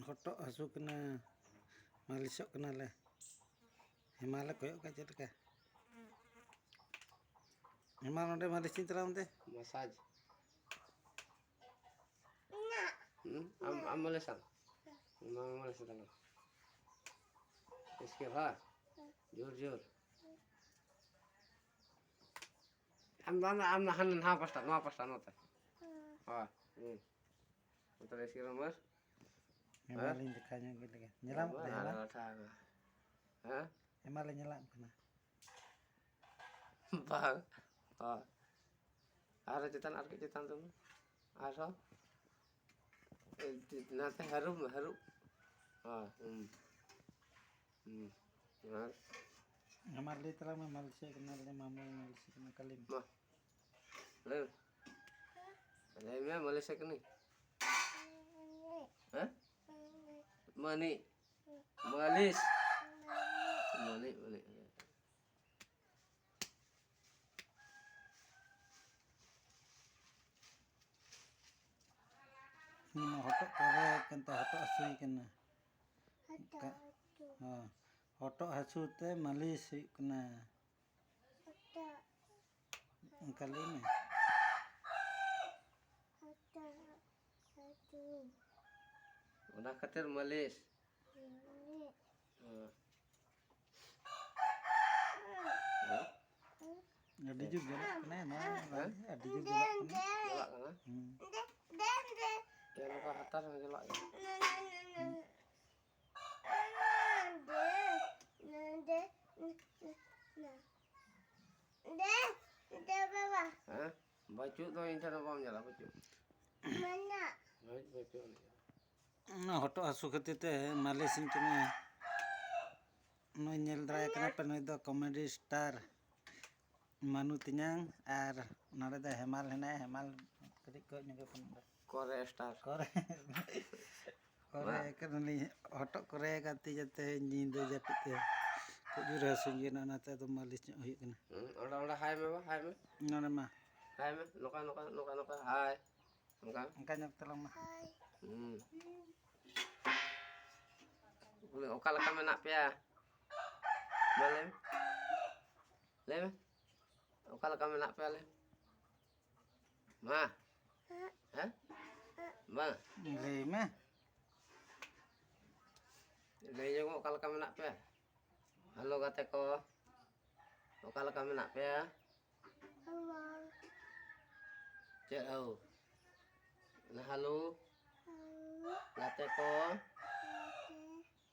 Hotok hasu kena malisok kena le. Hemala koyok ka chel ka. Hemal onde malisin tera onde. Massage. Am malesan. Am malesan tala. इसके बाद जोर जोर am nahan ha pasta no ta ha untuk इसके nomor Hemalin dekanya gitu kan. Nyelam ka hemal. Ha Hemal nyelam kena. Bang. Ha. Ara cetan tu. Asa. Nanti harum. Ha. Benar. Hemal di tera malisik kena le mamu malisik kena kalim. Mah. Le. Ada malisik ni. Hah? Mani. Malis. Mani. Ni mah hotok kore kenta hotok asui kena. Hotok hasu te malis kena. Kali ni. Udah kater malis. Ada juga kena no. Ada juga kena. Jelak kan? Ya nak atas jelak ya. Hah? Baju tu yang cara bom jalan baju. Mana? Baju ni. Nah hotok hasu kete malisin kena. No nyel dray kena penoi do comedy star. Manu tinyang ar nare da hemal hena hemal kedik ko nyuga pun. Korea star. Kore kan ni hotok kore ganti jate nyindo japit ya. Ko jura sunjina nate do malis nyo hoy kena. Orang hai me. Nona mah. Hai me, noka. Hai. Noka. Angka nyok tolong mah. Boleh okal kami nak pia. Boleh. Lem. Okal kami nak pia lem. Ma. Hah? Ma. Lima. Lem okal kami nak pia. Halo kata ko. Okal kami nak pia. Halo. Cek au. Nah halo. Kata ko.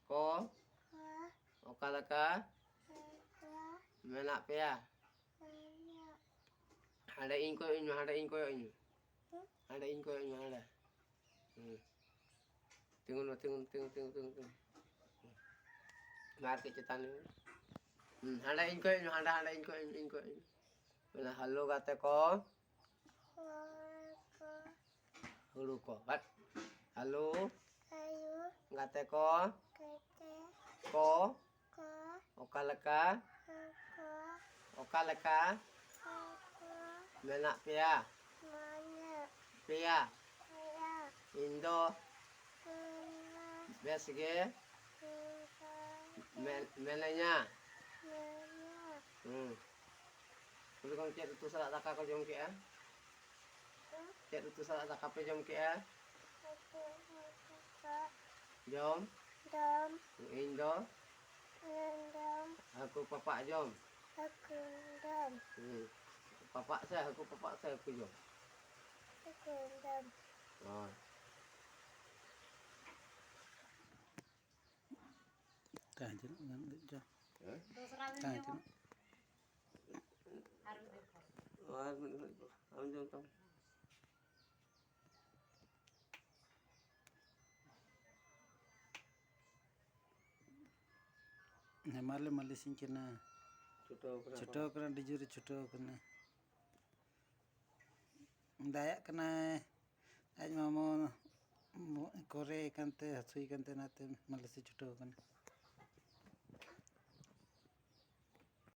Ko. Okal ka. Menak pia. Ada inko inyo. Ada. Tunggu. Mar ke cetan ni. Ada inko inyo. Nah halo kata ko. Halo ko. Bat. Halo. Kata ko. Ko. Okalaka. Menak pia. Pia. Indo. Besge. Melanya. Boleh kau cek itu salat tak kau jom ke ya? Cek itu salat tak apa jom ke ya? Jom. Indo. Aku papa jom. Papa saya aku jom. Oh. Kajen ngan jo. Kajen. Harus jom tong. Hemal malisin kena. Choto kena dijuri choto kena. Dayak kena. Aj mamo kore kante hasui kante nate malisi choto kena.